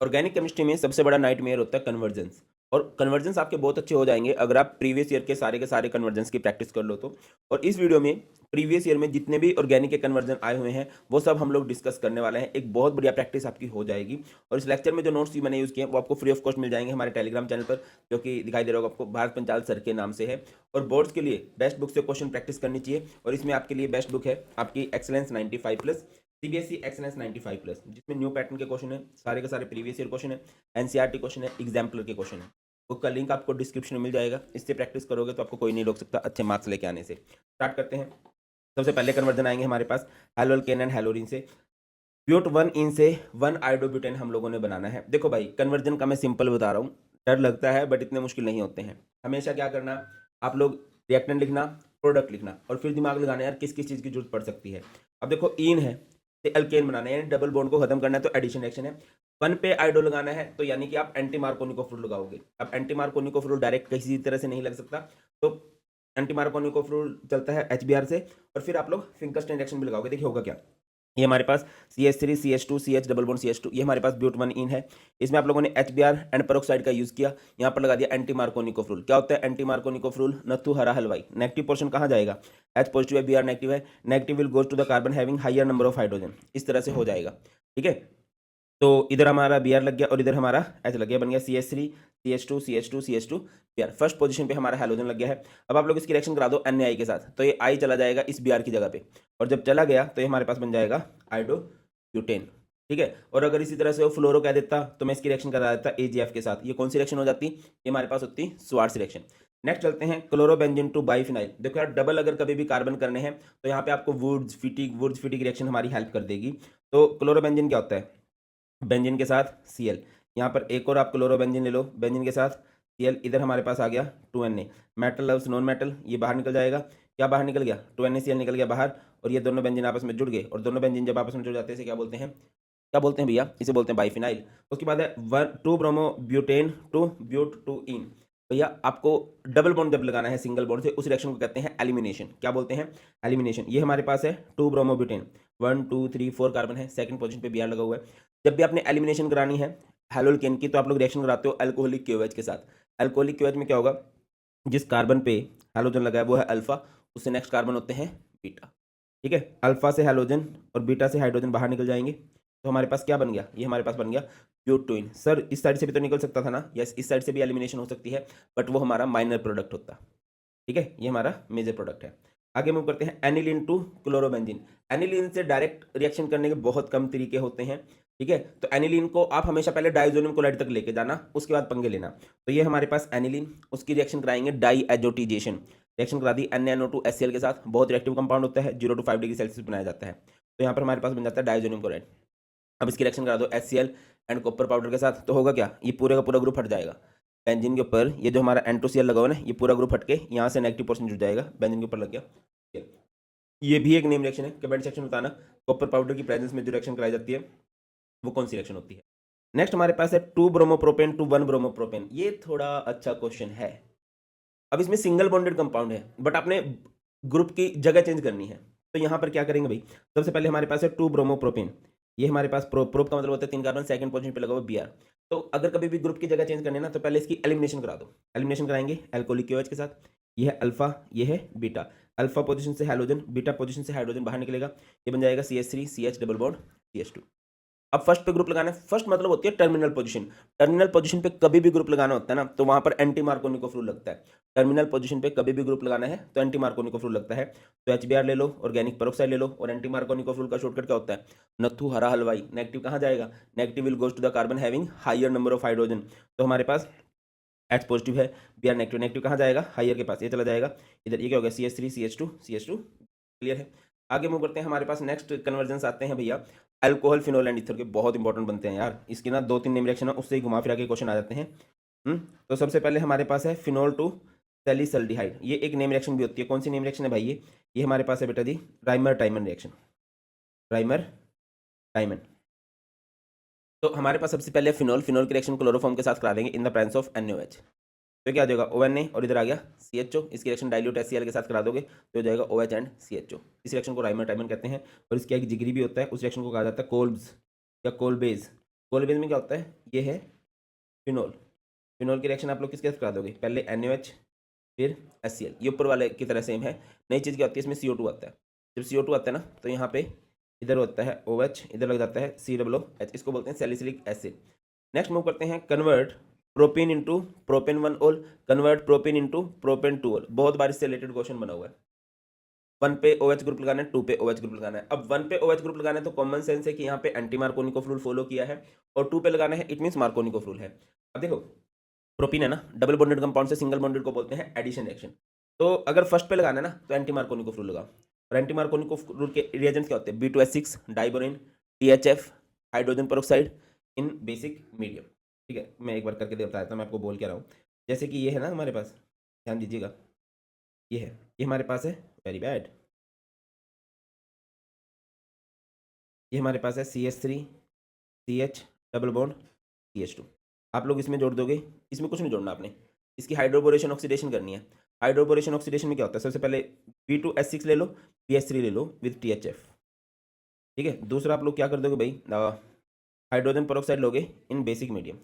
Organic chemistry में सबसे बड़ा नाइटमेयर होता है कन्वर्जेंस। और कन्वर्जेंस आपके बहुत अच्छे हो जाएंगे अगर आप प्रीवियस ईयर के सारे कन्वर्जेंस की प्रैक्टिस कर लो तो। और इस वीडियो में प्रीवियस ईयर में जितने भी ऑर्गेनिक के कन्वर्जन आए हुए हैं वो सब हम लोग डिस्कस करने वाले हैं। एक बहुत बढ़िया प्रैक्टिस आपकी हो जाएगी। और इस लेक्चर में जो नोट्स भी मैंने यूज़ किए हैं वो आपको फ्री ऑफ कॉस्ट मिल जाएंगे हमारे टेलीग्राम चैनल पर, जो कि दिखाई दे रहा होगा आपको, भारत पंचाल सर के नाम से है। और बोर्ड्स के लिए बेस्ट बुक से क्वेश्चन प्रैक्टिस करनी चाहिए, और इसमें आपके लिए बेस्ट बुक है आपकी एक्सेलेंस 95+, सीबीएसई एक्सेलेंस 95+, जिसमें न्यू पैटर्न के क्वेश्चन है, सारे के सारे प्रीवियस ईयर क्वेश्चन है, एनसीईआरटी क्वेश्चन है, एग्जाम्पलर के क्वेश्चन है। बुक का लिंक आपको डिस्क्रिप्शन में मिल जाएगा। इससे प्रैक्टिस करोगे तो आपको कोई नहीं रोक सकता अच्छे मार्क्स लेके आने से। स्टार्ट करते हैं। सबसे पहले कन्वर्जन आएंगे हमारे पास हेलोल्केन एंड हेलोरिन से। ब्यूट 1 इन से 1 आयोडोब्यूटेन हम लोगों ने बनाना है। देखो भाई, कन्वर्जन का मैं सिंपल बता रहा हूँ, डर लगता है बट इतने मुश्किल नहीं होते हैं। हमेशा क्या करना, आप लोग रिएक्टेंट लिखना, प्रोडक्ट लिखना, और फिर दिमाग लगाना यार किस किस चीज़ की जरूरत पड़ सकती है। अब देखो, इन है तो अल्केन बनाना है, यानी डबल बॉन्ड को खत्म करना है, तो एडिशन रिएक्शन है। 1 पे आयोडो लगाना है तो यानी कि आप एंटी मार्कोनिको फ्लूइड लगाओगे। अब एंटी मार्कोनिको फ्लूइड डायरेक्ट किसी तरह से नहीं लग सकता, तो एंटी मार्कोनिको फ्लूइड चलता है HBr से, और फिर आप लोग फिंकरस्टेन रिएक्शन भी लगाओगे। देखिए होगा क्या, ये हमारे पास CH3 CH2 CH double bond CH2, ये हमारे पास ब्यूट 1 इन है। इसमें आप लोगों ने HBr एंड पेरोक्साइड का यूज किया, यहाँ पर लगा दिया एंटी मार्कोनिको फ्लूइड। क्या होता है एंटी मार्कोनिको फ्लूइड? नथु हरा हलवाई। नेगेटिव पोर्शन कहाँ जाएगा? H पॉजिटिव है, Br नेगेटिव है, negative will goes to the carbon having higher number of hydrogen. इस तरह से हो जाएगा, ठीक है। तो इधर हमारा Br लग गया और इधर हमारा H लग गया, बन गया CH3 CH2 CH2 CH2 Br। First position पे हमारा हैलोजन लग गया है। अब आप लोग इसकी रिएक्शन करा दो NaI के साथ, तो ये I चला जाएगा इस Br की जगह पे, और जब चला गया तो ये हमारे पास बन जाएगा आयोडो ब्यूटेन, ठीक है। और अगर इसी तरह से वो फ्लोरो कह देता तो मैं इसकी रिएक्शन करा देता AgF के साथ। ये कौन सी रिएक्शन हो जाती? ये हमारे पास होती स्वार्ट्ज रिएक्शन। नेक्स्ट चलते हैं क्लोरोबेंजीन टू बाइफिनाइल। देखो यार, डबल अगर कभी भी कार्बन करने हैं तो यहाँ पे आपको वुड्स फिटिक रिएक्शन हमारी हेल्प कर देगी। तो क्लोरोबेंजीन क्या होता है? बेंजीन के साथ Cl। यहाँ पर एक और आप क्लोरोबेंजीन ले लो, बेंजीन के साथ Cl। इधर हमारे पास आ गया 2Na। Metal loves non metal, ये बाहर निकल जाएगा। क्या बाहर निकल गया? 2NaCl निकल गया बाहर, और ये दोनों बेंजीन आपस में जुड़ गए। और दोनों बेंजीन जब आपस में जुड़ जाते हैं इसे क्या बोलते हैं? क्या बोलते हैं भैया? इसे बोलते हैं बाइफिनाइल। उसके बाद है 2 ब्रोमो ब्यूटेन टू ब्यूट 2 इन। भैया आपको डबल बॉन्ड जब लगाना है सिंगल बॉन्ड से, उस रिएक्शन को कहते हैं एलिमिनेशन। क्या बोलते हैं? एलिमिनेशन। ये हमारे पास है 2 ब्रोमो ब्यूटेन, 1 2 3 4 कार्बन है, सेकंड पोजीशन पे Br लगा हुआ है। जब भी आपने एलिमिनेशन करानी है हेलोल्केन की, तो आप लोग रिएक्शन कराते हो अल्कोहलिक KOH के साथ। अल्कोहलिक KOH में क्या होगा? जिस कार्बन पे हैलोजन लगा है वो है अल्फा, उससे नेक्स्ट कार्बन होते हैं बीटा, ठीक है। अल्फा से हैलोजन और बीटा से हाइड्रोजन बाहर निकल जाएंगे, तो हमारे पास क्या बन गया? ये हमारे पास बन गया ब्यूटोइन। सर इस साइड से भी तो निकल सकता था ना? यस, इस साइड से भी एलिमिनेशन हो सकती है, बट वो हमारा माइनर प्रोडक्ट होता, ठीक है। ये हमारा मेजर प्रोडक्ट है। आगे मूव करते हैं एनिलीन टू क्लोरोबेंजीन। एनिलीन से डायरेक्ट रिएक्शन करने के बहुत कम तरीके होते हैं, ठीक है। तो एनिलीन को आप हमेशा पहले डाइजोनियम क्लोराइड तक लेके जाना, उसके बाद पंगे लेना। तो ये हमारे पास एनिलीन, उसकी रिएक्शन कराएंगे डाईएजोटिजेशन। रिएक्शन करा दी NaNO2HCl के साथ, बहुत रिएक्टिव कंपाउंड होता है, 0 to 5 डिग्री सेल्सियस बनाया जाता है। तो यहाँ पर हमारे पास बन जाता है डाइजोनियम क्लोराइड। अब इसकी रिएक्शन करा दो HCl एंड कॉपर पाउडर के साथ, तो होगा क्या? ये पूरे का पूरा ग्रुप हट जाएगा। बेंजीन के ऊपर ये जो हमारा N2Cl लगा हुआ है ना, ये पूरा ग्रुप हटके यहाँ से नेगेटिव पोर्शन जुड़ जाएगा, बेंजीन के ऊपर लग गया। ये भी एक नेम रिएक्शन है। कमेंट सेक्शन में बताना कॉपर पाउडर की प्रेजेंस में जो रिएक्शन कराई जाती है वो कौन सी रिएक्शन होती है। नेक्स्ट हमारे पास है 2 ब्रोमोप्रोपेन टू 1 ब्रोमोप्रोपेन। ये थोड़ा अच्छा क्वेश्चन है। अब इसमें सिंगल बॉन्डेड कंपाउंड है, बट आपने ग्रुप की जगह चेंज करनी है। तो यहाँ पर क्या करेंगे भाई? सबसे पहले हमारे पास है 2 ब्रोमोप्रोपेन। ये हमारे पास प्रोप का मतलब होता है 3 कार्बन, सेकंड पोजीशन पे लगा हुआ Br। तो अगर कभी भी ग्रुप की जगह चेंज करनी है ना, तो पहले इसकी एलिमिनेशन करा दो। एलिमिनेशन कराएंगे अल्कोहलिक KOH के साथ। ये है अल्फा, ये है बीटा। अल्फा पोजीशन से हाइड्रोजन, बीटा पोजीशन से हाइड्रोजन बाहर निकलेगा, ये बन जाएगा CH3 CH double bond CH2। अब फर्स्ट पे ग्रुप लगाना है। फर्स्ट मतलब होती है टर्मिनल पोजीशन। टर्मिनल पोजीशन पे कभी भी ग्रुप लगाना होता है ना, तो वहां पर एंटी मार्कोनिको फ्लूइड लगता है। टर्मिनल पोजीशन पे कभी भी ग्रुप लगाना है तो एंटी मार्कोनिको फ्लूइड लगता है। तो HBr ले लो, ऑर्गेनिक पेरोक्साइड ले लो, और एंटी मार्कोनिको फ्लूइड का शॉर्टकट क्या होता है? नथु हरा हलवाई। नेगेटिव कहाँ जाएगा? Negative will goes to the carbon having higher number of hydrogen. तो हमारे पास H पॉजिटिव है, Br नेगेटिव। नेगेटिव कहाँ जाएगा? हायर के पास, ये चला जाएगा इधर। ये क्या हो गया? CH3 CH2 क्लियर है। आगे मूव करते हैं। हमारे पास नेक्स्ट कन्वर्जेंस आते हैं भैया अल्कोहल फिनोल एंड ईथर के। बहुत इंपॉर्टेंट बनते हैं यार, इसकी ना 2-3 नेम रिएक्शन है, उससे ही घुमा फिरा के क्वेश्चन आ जाते हैं। तो सबसे पहले हमारे पास है फिनोल टू सैलिसल्डिहाइड। ये एक नेम रिएक्शन भी होती है। कौन सी नेम रिएक्शन है भाई? ये हमारे पास है बेटा जी Reimer Tiemann reaction. Reimer Tiemann. तो हमारे पास सबसे पहले फिनोल की रिएक्शन क्लोरोफॉर्म के साथ करा देंगे in the presence of NaOH। तो क्या हो जाएगा? ONA, और इधर आ गया CHO। इसकी रिएक्शन डाइल्यूट HCl के साथ करा दोगे तो हो जाएगा OH एंड CHO। इस रिएक्शन को राइमर टाइमन कहते हैं। और इसका एक जिगरी भी होता है, उस रिएक्शन को कहा जाता है कोल्ब्स या कोलबेज। कोलिन में क्या होता है, ये है फिनोल। फिनोल की रिएक्शन आप लोग किसके साथ करा दोगे, पहले NaOH फिर HCl, ये ऊपर वाले की तरह सेम है। नई चीज़ क्या होती है, इसमें CO2 आता है। जब CO2 आता है ना तो यहाँ पे इधर होता है OH, इधर लग जाता है COOH, इसको बोलते हैं सैलिसिलिक एसिड। नेक्स्ट मूव करते हैं, कन्वर्ट प्रोपेन इंटू प्रोपेन 1 ओल, कन्वर्ट प्रोपेन इंटू प्रोपेन 2 ओल। बहुत बार इससे रिलेटेड क्वेश्चन बना हुआ है। 1 पे OH ग्रुप लगाना है, 2 पे OH ग्रुप लगाना है। अब 1 पे OH ग्रुप लगाना है तो कॉमन सेंस है कि यहाँ पे एंटी मार्कोनिकोव रूल फॉलो किया है, और 2 पे लगाना है इट मीन्स मार्कोनिकोव रूल है। अब देखो प्रोपीन है ना, डबल बॉन्डेड कंपाउंड से सिंगल बॉन्डेड को बोलते हैं एडिशन रिएक्शन। तो अगर फर्स्ट पे लगाना है ना तो एंटी मार्कोनिकोव रूल लगाओ, और एंटी मार्कोनिकोव रूल के रिएजेंट्स क्या होते हैं, B2H6 diborane, THF hydrogen peroxide in basic medium. ठीक है, मैं एक बार करके बता देता हूँ, मैं आपको बोल क्या रहा हूँ। जैसे कि ये है ना हमारे पास, ध्यान दीजिएगा, ये है, ये हमारे पास है, वेरी बैड, ये हमारे पास है CH3 CH double bond CH2। आप लोग इसमें जोड़ दोगे, इसमें कुछ नहीं जोड़ना आपने, इसकी हाइड्रोबोरेशन ऑक्सीडेशन करनी है। हाइड्रोबोरेशन ऑक्सीडेशन में क्या होता है, सबसे पहले B2H6 ले लो, BH3 ले लो विद THF। ठीक है, दूसरा आप लोग क्या कर दोगे भाई, हाइड्रोजन पेरोक्साइड लोगे इन बेसिक मीडियम।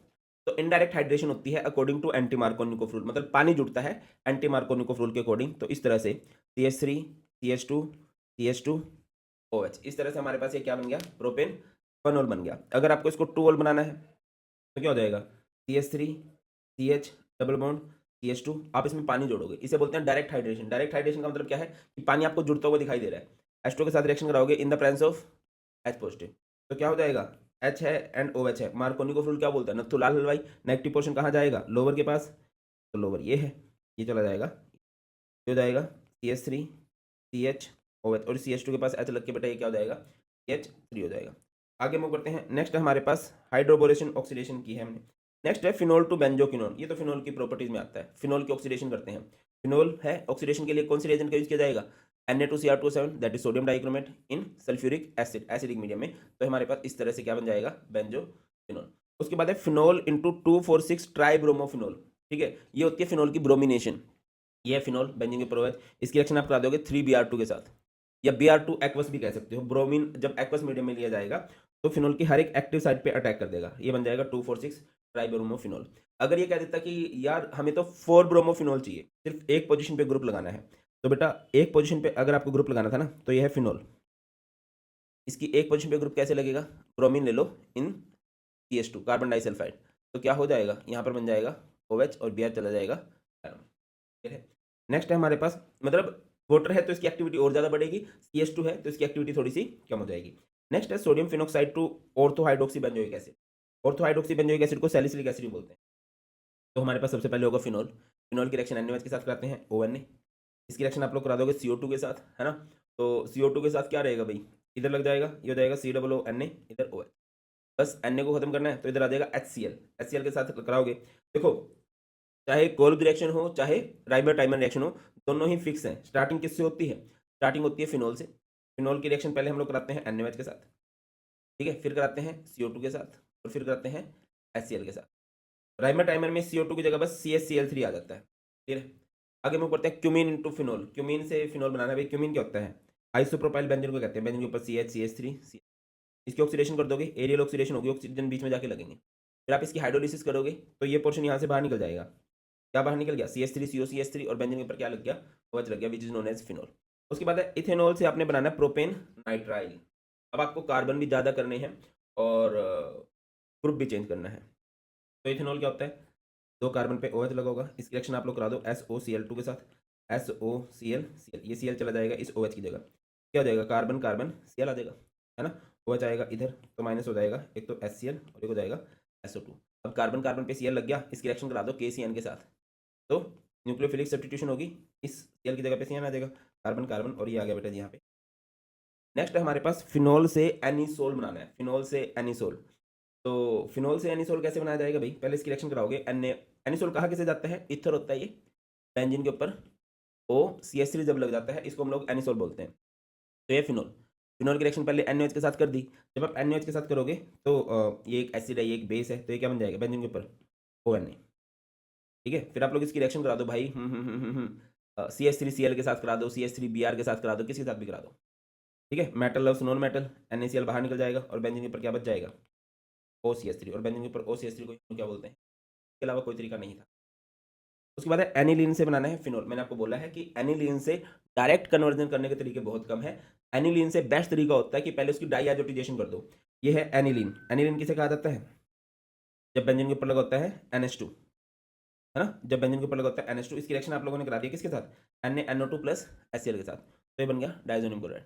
तो इनडायरेक्ट हाइड्रेशन होती है according to anti Markovnikov rule, मतलब पानी जुड़ता है एंटी मार्कोनिकोव रूल के अकॉर्डिंग। तो इस तरह से CH3 CH2 CH2 OH, इस तरह से हमारे पास ये क्या बन गया, प्रोपेन 1 ओल बन गया। अगर आपको इसको 2 ओल बनाना है तो क्या हो जाएगा, CH3 CH double bond CH2, आप इसमें पानी जोड़ोगे, इसे बोलते हैं डायरेक्ट हाइड्रेशन। डायरेक्ट हाइड्रेशन का मतलब क्या है कि पानी आपको जुड़ता हुआ दिखाई दे रहा है। H2 के साथ रिएक्शन कराओगे in the presence of H positive, तो क्या हो जाएगा, H है एंड OH है। मार्कोनिकोव रूल क्या बोलता है, नथुलाल हलवाई, नेगेटिव पोर्शन कहाँ जाएगा, लोअर के पास, तो लोअर ये है, ये चला जाएगा, ये हो जाएगा CH3 CH OH, और CH2 के पास H लग के बेटा ये क्या हो जाएगा, CH3 हो जाएगा। आगे मूव करते हैं, नेक्स्ट है हमारे पास हाइड्रोबोरेशन ऑक्सीडेशन की है हमने। नेक्स्ट है फिनोल टू बेंजोक्विनोन, ये तो फिनोल की प्रॉपर्टीज में आता है, फिनोल की ऑक्सीडेशन करते हैं। फिनोल है, ऑक्सीडेशन के लिए कौन सी रिएजेंट का यूज किया जाएगा, Na2Cr2O7 that is sodium dichromate in sulphuric acid, acidic medium में। तो हमारे पास इस तरह से क्या बन जाएगा, बेंजोक्विनोन। उसके बाद है फिनोल इंटू 2,4,6 ट्राइब्रोमोफिनोल। ठीक है, ये होती है फिनोल की ब्रोमिनेशन, ये है फिनोल बेंजीन के प्रोवेज। इसकी रिएक्शन आप करा दोगे 3Br2 के साथ, या Br2 एक्वस भी कह सकते हो। ब्रोमीन जब एक्वस मीडियम में लिया जाएगा तो फिनोल की हर एक एक्टिव साइड पे अटैक कर देगा, ये बन जाएगा 2,4,6 ट्राइब्रोमोफिनोल। अगर ये कह देता कि यार हमें तो 4 ब्रोमोफिनोल चाहिए, सिर्फ एक पोजीशन पे ग्रुप लगाना है, तो बेटा एक पोजीशन पे अगर आपको ग्रुप लगाना था ना तो ये है फिनोल। इसकी एक पोजीशन पे ग्रुप कैसे लगेगा, ब्रोमीन ले लो इन CH2 कार्बन डाइसल्फाइड, तो क्या हो जाएगा, यहाँ पर बन जाएगा OH और Br चला जाएगा। ठीक है, नेक्स्ट है हमारे पास, मतलब वाटर है तो इसकी एक्टिविटी और ज़्यादा बढ़ेगी, CH2 है तो इसकी एक्टिविटी थोड़ी सी कम हो जाएगी। नेक्स्ट है sodium phenoxide to orthohydroxy benzoic acid. Orthohydroxy benzoic acid को सैलिसिलिक एसिड बोलते हैं। तो हमारे पास सबसे पहले होगा फिनोल, फिनोल की रिएक्शन NaOH के साथ कराते हैं ONA। इसकी रिएक्शन आप लोग करा दोगे CO2 के साथ, है ना, तो CO2 के साथ क्या रहेगा भाई, इधर लग जाएगा, ये हो जाएगा COONA, इधर OH, बस Na को खत्म करना है तो इधर आ जाएगा HCl के साथ कराओगे। देखो चाहे कोल्ब रिएक्शन हो चाहे राइबर टाइमर रिएक्शन हो, दोनों ही फिक्स है। स्टार्टिंग किससे होती है, स्टार्टिंग होती है फिनोल से। फिनोल की रिएक्शन पहले हम लोग कराते हैं NaOH के साथ, ठीक है, फिर कराते हैं CO2 के साथ, और फिर कराते हैं HCl के साथ। राइबर टाइमर में CO2 की जगह बस CHCl3 आ जाता है। ठीक है, आगे मूव करते हैं क्यूमीन इंटू फिनोल। क्यूमीन से फिनोल बनाना है भाई, क्यूमीन क्या होता है, आइसोप्रोपाइल बेंजीन को कहते हैं। बेंजीन के ऊपर CH इसकी ऑक्सीडेशन कर दोगे, एरियल ऑक्सीडेशन होगी, ऑक्सीजन बीच में जाके लगेंगे, फिर आप इसकी हाइड्रोलिसिस करोगे तो ये पोर्शन यहाँ से बाहर निकल जाएगा। क्या बाहर निकल गया, CH3COCH3, और बेंजीन के ऊपर क्या लग गया, OH लग गया, which is known as phenol. उसके बाद है इथेनॉल से आपने बनाना है प्रोपेन नाइट्राइल। अब आपको कार्बन भी ज़्यादा करने हैं और ग्रुप भी चेंज करना है। तो इथेनॉल क्या होता है, 2 कार्बन पे OH लगा होगा, इसकी रिएक्शन आप लोग करा दो SOCl2 के साथ, SOCl ये Cl चला जाएगा इस OH की जगह, क्या हो जाएगा, कार्बन कार्बन Cl आ जाएगा, है ना, OH आएगा इधर तो माइनस हो जाएगा, एक तो HCl और एक हो जाएगा SO2। अब कार्बन कार्बन पे Cl लग गया, इसकी रिएक्शन करा दो KCN के साथ, तो न्यूक्लियोफिलिक सब्स्टिट्यूशन होगी, इस Cl की जगह पे CN आ जाएगा, कार्बन कार्बन, और ये आ गया बेटा जी यहाँ पे। नेक्स्ट है हमारे पास फिनोल से एनिसोल बनाना है, फिनोल से एनिसोल। तो फिनोल से एनिसोल कैसे बनाया जाएगा भाई, पहले इसकी रिएक्शन कराओगे। एनिसोल कहाँ कैसे जाता है, इथर होता है ये, बेंजीन के ऊपर OCH3 जब लग जाता है इसको हम लोग एनिसोल बोलते हैं। तो ये फिनोल, फिनोल की रिएक्शन पहले NaOH के साथ कर दी। जब आप NaOH के साथ करोगे तो ये एक एसिड है, ये एक बेस है, तो ये क्या बन जाएगा, बेंजीन के ऊपर ONA। ठीक है, फिर आप लोग इसकी रिएक्शन करा दो भाई, CH3Cl के साथ करा दो, CH3Br के साथ करा दो, किसी के साथ भी करा दो। ठीक है, metal loves non metal, NaCl बाहर निकल जाएगा और बेंजीन के ऊपर क्या बच जाएगा, OCH3 और बेंजीन के ऊपर OCH3 को क्या बोलते हैं, इसके अलावा कोई तरीका नहीं था। उसके बाद है एनिलीन से बनाना है फिनोल। मैंने आपको बोला है कि एनिलीन से डायरेक्ट कन्वर्जन करने के तरीके बहुत कम है। एनिलीन से बेस्ट तरीका होता है कि पहले उसकी डाइआज़ोटाइजेशन कर दो। ये है एनिलीन। एनिलीन किसे कहा जाता है, जब बेंजीन के ऊपर लगा होता है NH2, है ना, जब बेंजीन के ऊपर लगा होता है NH2, इसकी रिएक्शन आप लोगों ने करा दी किसके साथ, NaNO2 प्लस HCl के साथ, तो ये बन गया डायजोनियम क्लोराइड।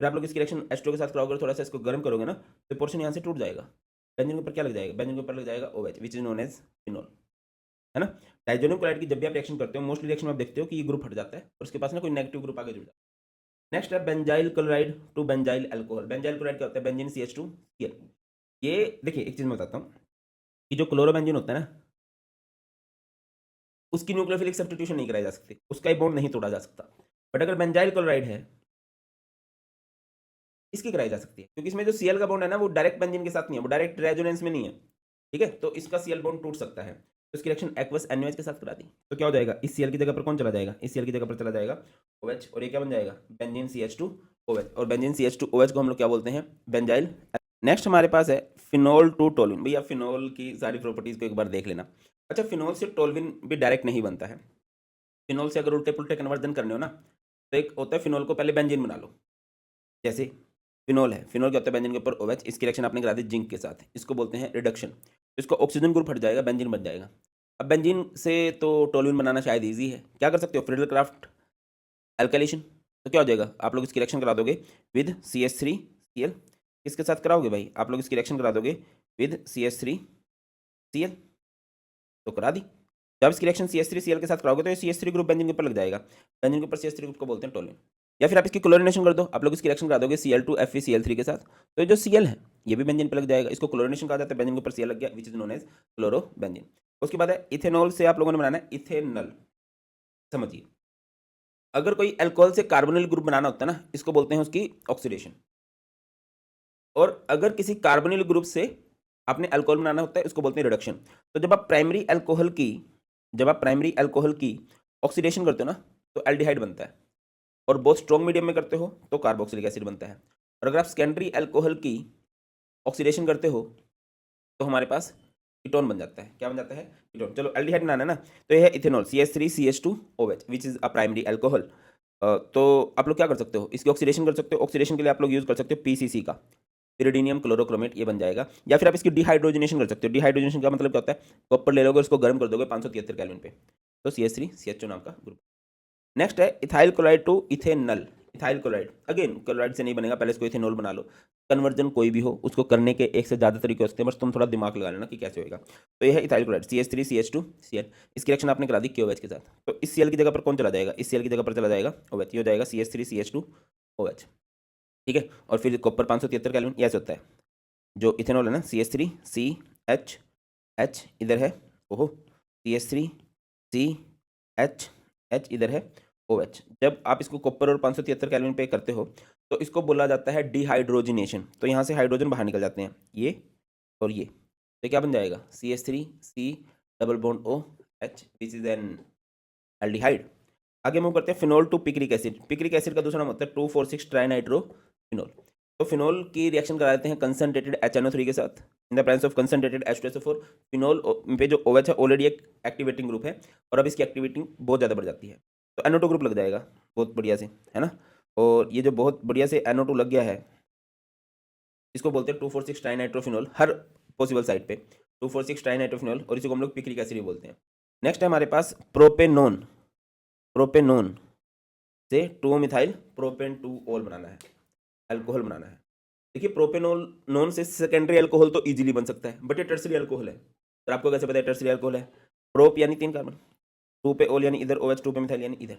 फिर आप लोग इसकी रिएक्शन H2 के साथ कराओगे, थोड़ा सा इसको गर्म करोगे ना, तो पोर्शन यहाँ से टूट जाएगा। बेंजीन के ऊपर क्या लग जाएगा, बेंजीन के ऊपर लग जाएगा OH which is known as phenol, है ना। डायजोनियम क्लोराइड की जब भी आप रिएक्शन करते हो, मोस्टली रिएक्शन में आप देखते हो कि ये ग्रुप हट जाता है और उसके पास ना कोई नेगेटिव ग्रुप आगे जुड़ जाता है। नेक्स्ट है benzyl chloride to benzyl alcohol. Benzyl chloride क्या होता है, बेंजीन CH2Cl। ये देखिए एक चीज मैं बताता हूँ कि जो क्लोरोबेंजीन होता है ना, उसकी न्यूक्लियोफिलिक सब्स्टिट्यूशन नहीं कराई जा सकती, उसका ही बॉन्ड नहीं तोड़ा जा सकता। बट अगर बेंजाइल क्लोराइड है, इसकी कराई जा सकती है, क्योंकि इसमें जो Cl का बॉन्ड है ना, वो डायरेक्ट बेंजीन के साथ नहीं है, वो डायरेक्ट रेजोनेंस में नहीं है, ठीक है, तो इसका Cl बॉन्ड टूट सकता है। तो इसकी रिएक्शन एक्वस NaOH के साथ करा दी, तो क्या हो जाएगा, इस Cl की जगह पर कौन चला जाएगा, इस Cl की जगह पर चला जाएगा OH, और ये क्या बन जाएगा, बेंजीन CH2OH, और बेंजीन CH2OH को हम लोग क्या बोलते हैं, बेंजाइल। नेक्स्ट हमारे पास है फिनोल टू टोलविन। भैया फिनोल की सारी प्रॉपर्टीज को एक बार देख लेना। अच्छा, फिनोल से टोलविन भी डायरेक्ट नहीं बनता है। फिनोल से अगर उल्टे पुल्टे कन्वर्जन करने हो ना, तो एक होता है फिनोल को पहले बेंजीन बना लो। जैसे फिनोल है, फिनोल क्या होता है, बेंजीन के ऊपर OH, इसकी रिएक्शन आपने करा दी जिंक के साथ, इसको बोलते हैं रिडक्शन। तो इसको ऑक्सीजन ग्रुप हट जाएगा, बेंजीन बन जाएगा। अब बेंजीन से तो टोलविन बनाना शायद ईजी है, क्या कर सकते हो, फ्रीडल क्राफ्ट एल्काइलेशन। तो क्या हो जाएगा, आप लोग इसकी रिएक्शन करा दोगे विद CH3Cl। किसके साथ कराओगे भाई, आप लोग इसकी रिएक्शन करा दोगे विद CH3Cl, तो करा दी। जब इसकी रिएक्शन CH3Cl के साथ कराओगे तो ये CH3 ग्रुप बेंजीन के ऊपर लग जाएगा, बेंजीन के ऊपर CH3 ग्रुप को बोलते हैं टोलिन। या फिर आप इसकी क्लोरिनेशन कर दो, आप लोग इसकी रिएक्शन करा दोगे Cl2FeCl3 के साथ, तो ये जो Cl है ये भी बेंजीन पर लग जाएगा, इसको क्लोरिनेशन कहा जाता है, बेंजीन के ऊपर Cl लग गया, which is known as chlorobenzene. उसके बाद है इथेनॉल से आप लोगों ने बनाना है इथेनल। समझिए, अगर कोई अल्कोहल से कार्बोनिल ग्रुप बनाना होता है ना, इसको बोलते हैं उसकी ऑक्सीडेशन। और अगर किसी कार्बोनिल ग्रुप से आपने अल्कोहल बनाना होता है, इसको बोलते हैं रिडक्शन। तो जब आप प्राइमरी अल्कोहल की ऑक्सीडेशन करते हो ना, तो एल्डिहाइड बनता है, और बहुत स्ट्रॉन्ग मीडियम में करते हो तो कार्बोक्सिलिक एसिड बनता है। और अगर आप सेकेंडरी अल्कोहल की ऑक्सीडेशन करते हो तो हमारे पास कीटोन बन जाता है। क्या बन जाता है, कीटोन। चलो एल्डिहाइड बनाना है ना, तो ये है ethanol CH3CH2OH which is a primary alcohol. तो आप लोग क्या कर सकते हो, इसकी ऑक्सीडेशन कर सकते हो। ऑक्सीडेशन के लिए आप लोग यूज कर सकते हो PCC का, पिरिडीनियम क्लोरोक्रोमेट, ये बन जाएगा। या फिर आप इसकी डिहाइड्रोजनेशन कर सकते हो। डिहाइड्रोजनेशन का मतलब क्या होता है, कॉपर ले लोगे, उसको गर्म कर दोगे 573 केल्विन पे, तो CH3CH2 नाम का ग्रुप। नेक्स्ट है ethyl chloride to ethanal. Ethyl chloride again chloride से नहीं बनेगा, पहले इसको इथेनॉल बना लो। कन्वर्जन कोई भी हो, उसको करने के एक से ज़्यादा तरीके हो सकते हैं, बस तुम थोड़ा दिमाग लगा लेना कि कैसे होगा। तो ये है इथाइल क्लोराइड CH3CH2Cl, इसकी रिएक्शन आपने करा दी KOH के साथ, तो इस Cl की जगह पर कौन चला जाएगा, इस Cl की जगह पर चला जाएगा OH, ये हो जाएगा CH3CH2OH, ठीक है। और फिर कॉपर 573 केल्विन, ऐसे होता है। जो इथेनॉल है ना, CH3CHH इधर है, ओहो, CH3CHH इधर है, OH। जब आप इसको कॉपर और 573 केल्विन पे करते हो तो इसको बोला जाता है डिहाइड्रोजनेशन। तो यहाँ से हाइड्रोजन बाहर निकल जाते हैं, ये और ये, तो क्या बन जाएगा CH3C double bond OH which is an aldehyde. आगे मूव करते हैं phenol to picric acid. Picric acid का दूसरा नाम होता है 2,4,6 ट्राइनाइट्रोफिनोल। तो फिनोल की रिएक्शन करा देते हैं कंसनट्रेटेड HNO3 के साथ in the presence of concentrated H2SO4। Phenol पे जो OH है ऑलरेडी एक एक्टिवेटिंग ग्रुप है, और अब इसकी एक्टिविटी बहुत ज़्यादा बढ़ जाती है, तो NO2 ग्रुप लग जाएगा बहुत बढ़िया से, है ना। और ये जो बहुत बढ़िया से NO2 लग गया है, इसको बोलते हैं 2,4,6 ट्राइनाइट्रोफिनोल हर पॉसिबल साइड पे, 2,4,6 ट्राइनाइट्रोफिनोल, और इसी को हम लोग पिक्रिक एसिड भी बोलते हैं। नेक्स्ट है हमारे पास प्रोपेनोन। प्रोपेनोन से 2 मिथाइल प्रोपेन 2 ऑल बनाना है, अल्कोहल बनाना है। देखिए प्रोपेनोल नोन से सेकेंडरी अल्कोहल तो इजीली बन सकता है, बट ये टर्सरी अल्कोहल है। तो आपको कैसे पता है टर्सरी अल्कोहल है, प्रोप यानी 3 कार्बन, 2 पे ऑल यानी इधर, OH 2 पे मिथाइल यानी इधर।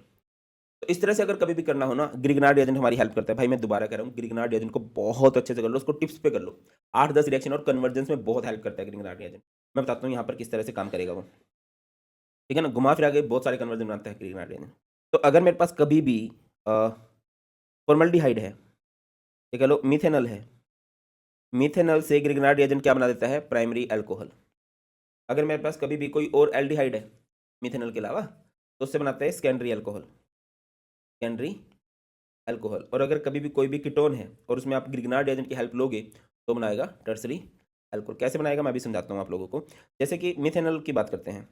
तो इस तरह से अगर कभी भी करना हो ना, ग्रिग्नार्ड रिएजेंट हमारी हेल्प करता है। भाई मैं दोबारा कह रहा हूँ, ग्रिग्नार्ड रिएजेंट को बहुत अच्छे से कर लो, उसको टिप्स पे कर लो। 8-10 रिएक्शन और कन्वर्जेंस में बहुत हेल्प करता है ग्रिग्नार्ड रिएजेंट। मैं बताता हूँ यहाँ पर किस तरह से काम करेगा वो, ठीक है ना। घुमा फिरा के बहुत सारे कन्वर्जन बनाता है ग्रिग्नार्ड रिएजेंट। तो अगर मेरे पास कभी भी फॉर्मल्डिहाइड है, ये कह लो मिथेनल है, मिथेनल से ग्रिग्नार्ड रिएजेंट क्या बना देता है, प्राइमरी अल्कोहल। अगर मेरे पास कभी भी कोई और एल्डिहाइड है मिथेनल के अलावा, तो उससे बनाता है सेकेंडरी अल्कोहल, सेकेंडरी अल्कोहल। और अगर कभी भी कोई भी कीटोन है और उसमें आप ग्रिग्नार्ड रिएजेंट की हेल्प लोगे तो बनाएगा टर्सरी अल्कोहल कैसे बनाएगा मैं अभी समझाता हूँ आप लोगों को। जैसे कि मिथेनॉल की बात करते हैं,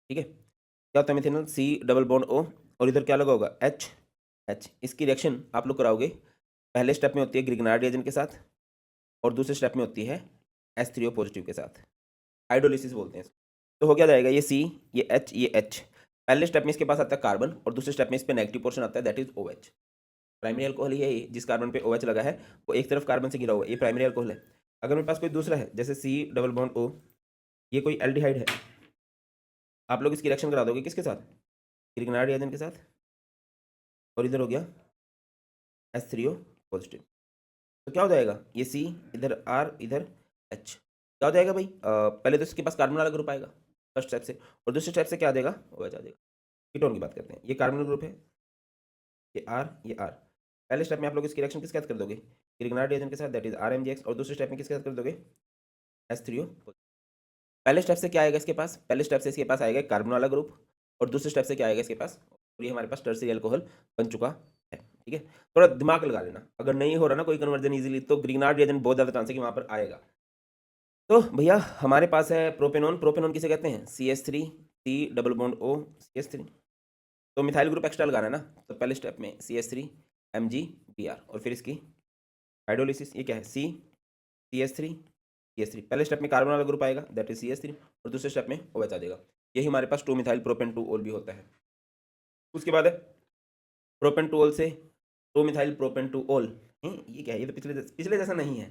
ठीक है, क्या होता है methanol, C double bond O, और इधर क्या लगा होगा एच, एच। इसकी रिएक्शन आप लोग कराओगे, पहले स्टेप में होती है ग्रिग्नार्ड रिएजेंट के साथ, और दूसरे स्टेप में होती है H3O पॉजिटिव के साथ, हाइड्रोलिसिस बोलते हैं इसको। तो हो क्या जाएगा, ये सी, ये एच, ये एच। पहले स्टेप में इसके पास आता है कार्बन, और दूसरे स्टेप में इस पे नेगेटिव पोर्शन आता है, that is OH। Primary alcohol ही है ये, जिस कार्बन पे OH लगा है वो एक तरफ कार्बन से घिरा हुआ है, ये प्राइमरी अल्कोहल है। अगर मेरे पास कोई दूसरा है, जैसे सी डबल बॉन्ड O, ये कोई एल्डिहाइड है, आप लोग इसकी रिएक्शन करा दोगे किसके साथ, ग्रिग्नार्ड रिएजेंट के साथ, और इधर हो गया H3O पॉजिटिव। तो क्या हो जाएगा, ये सी, इधर R, इधर H। क्या हो जाएगा भाई, पहले तो इसके पास कार्बन वाला ग्रुप आएगा फर्स्ट स्टेप से, और दूसरे स्टेप से क्या आ जाएगा, OH आ जाएगा। कीटोन की बात करते हैं, ये कार्बन ग्रुप है, ये R, ये R। पहले स्टेप में आप लोग इसकी रिएक्शन किसके साथ कर दोगे, ग्रिग्नार्ड रिएजेंट के साथ, दैट इज RMgX, और दूसरे स्टेप में किसके साथ कर दोगे, H3O। पहले स्टेप से क्या आएगा इसके पास, पहले स्टेप से इसके पास आएगा कार्बन वाला ग्रुप, और दूसरे स्टेप से क्या आएगा इसके पास, और ये हमारे पास टर्सरी अल्कोहल बन चुका है, ठीक है। थोड़ा दिमाग लगा लेना, अगर नहीं हो रहा ना कोई कन्वर्जन इजीली, तो ग्रिग्नार्ड रिएजेंट बहुत ज़्यादा चांस है कि वहाँ पर आएगा। तो भैया हमारे पास है प्रोपेनॉन, प्रोपेनॉन किसे कहते हैं, CH3, C double bond O, CH3। तो मिथाइल ग्रुप एक्स्ट्रा लगाना है ना, तो पहले स्टेप में CH3 MgBr, और फिर इसकी हाइड्रोलिसिस, ये क्या है, C CH3 CH3। पहले स्टेप में कार्बन वाला ग्रुप आएगा, दैट इज CH3, और दूसरे स्टेप में OH आ जाएगा। यही हमारे पास 2 मिथाइल प्रोपेन 2 ओल भी होता है। उसके बाद है प्रोपेन 2 ओल से 2 मिथाइल प्रोपेन 2 ओल, ये क्या है, ये तो पिछले जैसा नहीं है।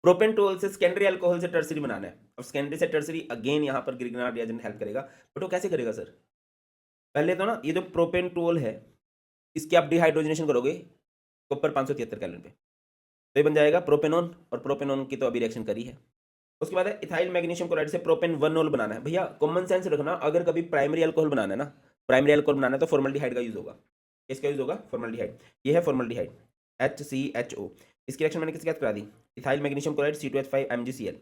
प्रोपेन 2 ओल से सेकेंडरी अल्कोहल से टर्सरी बनाना है, और सेकेंडरी से टर्सरी अगेन यहाँ पर ग्रिग्नार्ड रिएजेंट हेल्प करेगा। बट वो कैसे करेगा सर, पहले तो ना ये जो प्रोपेन 2 ओल है, इसकी आप डिहाइड्रोजनेशन करोगे कॉपर 573 कैलोरी पे, तो ये बन जाएगा प्रोपेनॉन, और प्रोपेनॉन की तो अभी रिएक्शन करी है। उसके बाद है इथाइल मैग्नीशियम क्लोराइड से प्रोपेन 1 ओल बनाना है। भैया कॉमन सेंस रखना, अगर कभी प्राइमरी अल्कोहल बनाना है ना, प्राइमरी अल्कोहल बनाना है तो फॉर्मल्डिहाइड का यूज होगा। इसका यूज होगा फॉर्मल्डिहाइड, ये है फॉर्मल्डिहाइड HCHO। इसकी रिएक्शन मैंने किसके साथ करा दी, ethyl magnesium chloride C2H5 MgCl।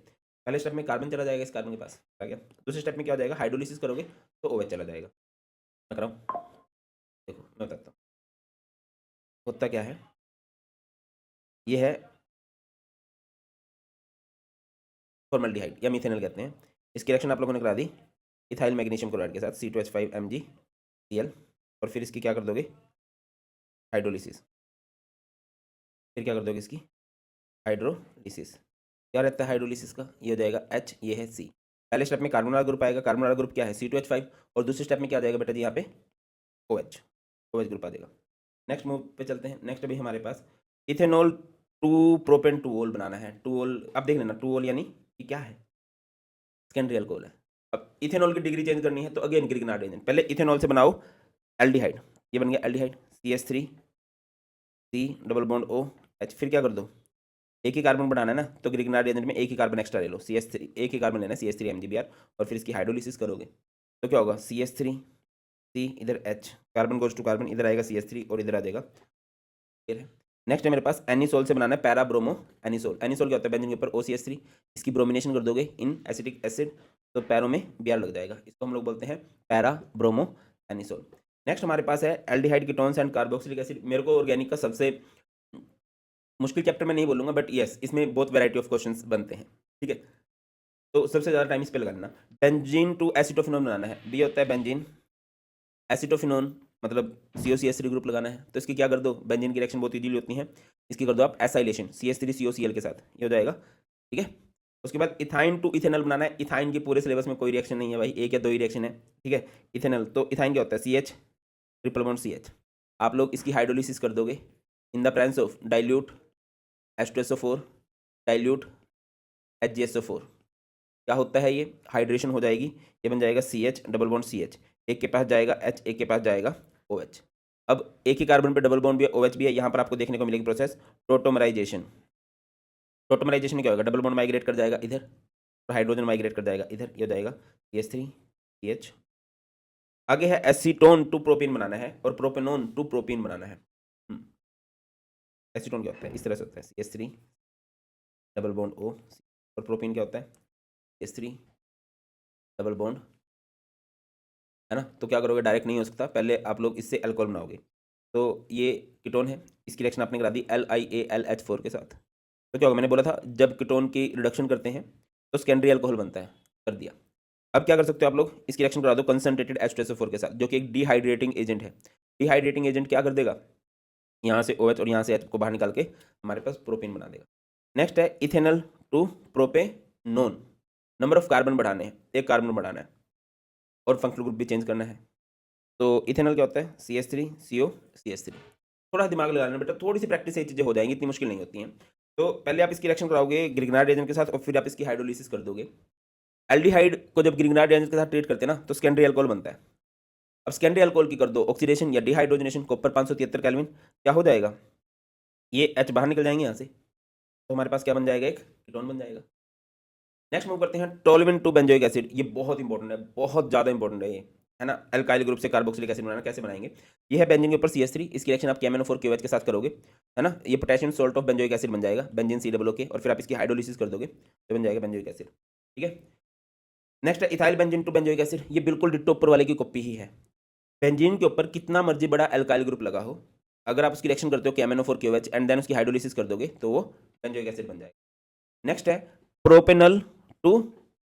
पहले स्टेप में कार्बन चला जाएगा, इस कार्बन के पास आ गया। दूसरे स्टेप में क्या हो जाएगा, हाइड्रोलिसिस करोगे तो OH चला जाएगा। मैं कराऊँ, देखो मैं बताता हूँ होता क्या है। ये है फॉर्मल्डिहाइड या मिथेनॉल कहते हैं। इसकी रिएक्शन आप लोगों ने करा दी इथाइल मैग्नीशियम क्लोराइड के साथ C2H5 MgCl, और फिर इसकी क्या कर दोगे, हाइड्रोलिसिस। फिर क्या कर दोगे इसकी हाइड्रोलिसिस। क्या रहता है हाइड्रोलिसिस का, ये हो जाएगा H, ये है C। पहले स्टेप में कार्बन वाला ग्रुप आएगा, कार्बन वाला ग्रुप क्या है C2H5, और दूसरे स्टेप में क्या आ जाएगा बेटा जी, यहाँ पे OH, OH ग्रुप आ जाएगा। नेक्स्ट मूव पे चलते हैं। नेक्स्ट अभी हमारे पास इथेनॉल 2 प्रोपेन 2 ओल बनाना है। 2 ओल अब देख लेना, 2 ओल यानी कि क्या है, सेकेंडरी अल्कोहल है। अब इथेनॉल की डिग्री चेंज करनी है, तो अगेन ग्रिग्नार्ड रिएजेंट, पहले इथेनॉल से बनाओ एल्डिहाइड, ये बन गया aldehyde CH3 C double bond OH। फिर क्या कर दो, एक ही कार्बन बनाना है ना, तो ग्रिग्नार्ड रिएजेंट में एक ही कार्बन एक्स्ट्रा ले लो, CH3, एक ही कार्बन लेना है CH3 MgBr, और फिर इसकी हाइड्रोलिसिस करोगे तो क्या होगा, CH3 C, इधर H, carbon goes to carbon, इधर आएगा CH3 और इधर आ जाएगा। नेक्स्ट है मेरे पास एनिसोल से बनाना है पैरा ब्रोमो एनिसोल। एनिसोल क्या होता है, बेंजीन के ऊपर OCH3, इसकी ब्रोमिनेशन कर दोगे इन एसिटिक एसिड, तो पैरों में Br लग जाएगा, इसको हम लोग बोलते हैं पैरा ब्रोमो एनिसोल। नेक्स्ट हमारे पास है aldehyde ketones and carboxylic acid. मेरे को ऑर्गेनिक का सबसे मुश्किल चैप्टर में नहीं बोलूंगा, बट यस इसमें बहुत वैरायटी ऑफ क्वेश्चंस बनते हैं, ठीक है। तो सबसे ज़्यादा टाइम इस पे लगाना। बेंजीन टू एसिटोफिनोन बनाना है, बी होता है बेंजीन, एसिटोफिनोन मतलब COCH3 ग्रुप लगाना है, तो इसकी क्या कर दो, बेंजीन की रिएक्शन बहुत इजीली होती है, इसकी कर दो आप एसाइलेशन CH3 COCl के साथ, ये हो जाएगा, ठीक है। उसके बाद इथाइन टू इथेनॉल बनाना है। इथाइन की पूरे सिलेबस में कोई रिएक्शन नहीं है भाई, एक या दो ही रिएक्शन है, ठीक है। इथेनॉल तो इथाइन क्या होता है, CH ट्रिपल बॉन्ड CH। आप लोग इसकी हाइड्रोलिसिस कर दोगे in the presence of dilute H2SO4 dilute HgSO4। क्या होता है, ये हाइड्रेशन हो जाएगी, ये बन जाएगा CH डबल बॉन्ड CH, एक के पास जाएगा H, एक के पास जाएगा OH। अब एक ही कार्बन पे डबल बॉन्ड भी है, OH भी है, यहाँ पर आपको देखने को मिलेगी प्रोसेस टोटोमराइजेशन। टोटोमराइजेशन क्या होगा, डबल बॉन्ड माइग्रेट कर जाएगा इधर, तो हाइड्रोजन माइग्रेट कर जाएगा इधर, ये हो जाएगा CH3 CH। आगे है एसीटोन टू प्रोपीन बनाना है, और प्रोपेनोन टू प्रोपीन बनाना है। एसीटोन क्या होता है, इस तरह से होता है CH3 डबल बॉन्ड O, और प्रोपीन क्या होता है CH3 डबल बॉन्ड, है ना। तो क्या करोगे, डायरेक्ट नहीं हो सकता, पहले आप लोग इससे अल्कोहल बनाओगे। तो ये कीटोन है, इसकी रिएक्शन आपने करा दी LiAlH4 के साथ, तो क्या होगा, मैंने बोला था जब कीटोन की रिडक्शन करते हैं तो सेकेंडरी अल्कोहल बनता है, कर दिया। अब क्या कर सकते हो आप लोग, इसकी रिएक्शन करा दो कंसंट्रेटेड H2SO4 के साथ, जो कि एक डिहाइड्रेटिंग एजेंट है। डिहाइड्रेटिंग एजेंट क्या कर देगा, यहाँ से OH और यहाँ से H को बाहर निकाल के हमारे पास प्रोपेन बना देगा। नेक्स्ट है ethanol to propanone, number of carbon बढ़ाने हैं, एक कार्बन बढ़ाना है और फंक्शनल ग्रुप भी चेंज करना है। तो इथेनॉल क्या होता है, CH3CO CH3। थोड़ा दिमाग लगाना बेटा, थोड़ी सी प्रैक्टिस से ये चीज़ें हो जाएंगी, इतनी मुश्किल नहीं होती हैं। तो पहले आप इसकी रिएक्शन कराओगे ग्रिग्नार्ड रिएजेंट के साथ और फिर आप इसकी हाइड्रोलिसिस कर दोगे। एल्डिहाइड को जब ग्रिग्नार्ड रिएजेंट के साथ ट्रीट करते हैं ना तो सेकेंडरी अल्कोहल बनता है। अब सेकेंडरी अल्कोहल की कर दो ऑक्सीडेशन या डिहाइड्रोजनेशन, कॉपर 573 केल्विन, क्या हो जाएगा, ये H बाहर निकल जाएंगे यहाँ से, तो हमारे पास क्या बन जाएगा, एक कीटोन बन जाएगा। नेक्स्ट मूव करते हैं टोलुइन टू बेंजोइक एसिड। ये बहुत इंपॉर्टेंट है, बहुत ज़्यादा इंपॉर्टेंट है ये, है ना। अल्काइल ग्रुप से कार्बोक्सिलिक एसिड बनाना, कैसे बनाएंगे, ये है बेंजीन के ऊपर CH3, इसकी रिएक्शन आप KMnO4 KOH के साथ करोगे, है ना। ये potassium salt of benzoic acid बन जाएगा, बेंजीन COO, और फिर आप इसकी हाइड्रोलिसिस कर दोगे तो बन जाएगा बेंजोइक एसिड, ठीक है। नेक्स्ट है ethyl benzene to benzoic acid. ये बिल्कुल डिट्टो ऊपर वाले की कॉपी ही है। बेंजीन के ऊपर कितना मर्जी बड़ा अल्काइल ग्रुप लगा हो, अगर आप उसकी रिएक्शन करते हो KMnO4 KOH एंड देन उसकी हाइड्रोलिसिस कर दोगे तो वो बेंजोइक एसिड बन जाएगा। नेक्स्ट है प्रोपेनल टू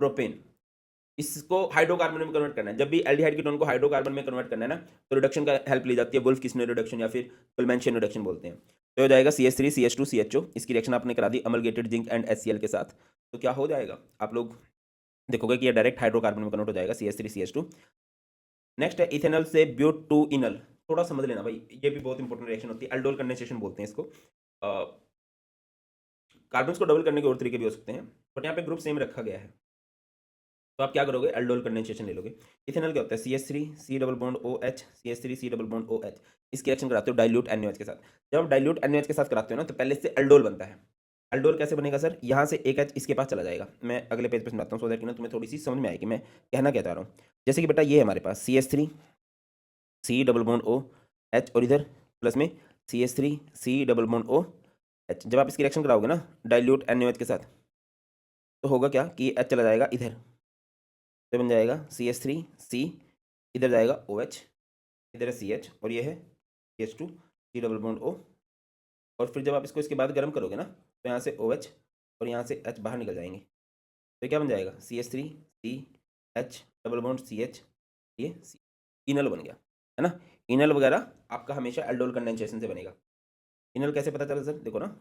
प्रोपेन। इसको हाइड्रोकार्बन में कन्वर्ट करना है। जब भी एल्डिहाइड कीटोन को हाइड्रोकार्बन में कन्वर्ट करना है ना, तो रिडक्शन का हेल्प ली जाती है, वुल्फ किस्नर रिडक्शन या फिर कुलमेंशियन रिडक्शन बोलते हैं। तो हो जाएगा CH3 CH2 CHO। इसकी रिएक्शन आपने करा दी अमलगेटेड जिंक एंड HCl के साथ, तो क्या हो जाएगा, आप लोग देखोगे कि ये डायरेक्ट हाइड्रोकार्बन में कन्वर्ट हो जाएगा, CH3 CH2। नेक्स्ट है इथेनॉल से ब्यूट टू इनल। थोड़ा समझ लेना भाई, ये भी बहुत इंपॉर्टेंट रिएक्शन होती है, एल्डोल कंडेंसेशन बोलते हैं इसको। कार्बन्स को डबल करने के और तरीके भी हो सकते हैं, बट यहाँ पे ग्रुप सेम रखा गया है। तो आप क्या करोगे, एल्डोल कंडेंसेशन ले लोगे। इथेनॉल क्या होता है, CH3 C double bond OH, CH3 C double bond OH। इसकी रिएक्शन कराते हो डाइल्यूट NaOH के साथ। जब आप डाइल्यूट NaOH के साथ कराते हो ना, तो पहले से एल्डोल बनता है। एल्डोल कैसे बनेगा सर, यहाँ से एक H इसके पास चला जाएगा। मैं अगले पेज पे समझाता हूँ, सो दैट कि ना तुम्हें थोड़ी सी समझ में आएगी मैं कहना क्या चाह रहा हूँ। जैसे कि बेटा ये है हमारे पास CH3 C double bond OH, और इधर प्लस में CH3 C double bond OH। जब आप इसकी रिएक्शन कराओगे ना डाइल्यूट NaOH के साथ, तो होगा क्या कि H चला जाएगा इधर, तो बन जाएगा CH3C, इधर जाएगा OH, इधर है CH, और ये है CH2 C double bond O। और फिर जब आप इसको इसके बाद गर्म करोगे ना, तो यहाँ से OH और यहाँ से H बाहर निकल जाएंगे, तो क्या बन जाएगा CH3CH डबल बॉन्ड CH, ये इनल बन गया, है ना। इनल वगैरह आपका हमेशा एल्डोल कंडेंसेशन से बनेगा। इनल कैसे पता चला सर, देखो ना।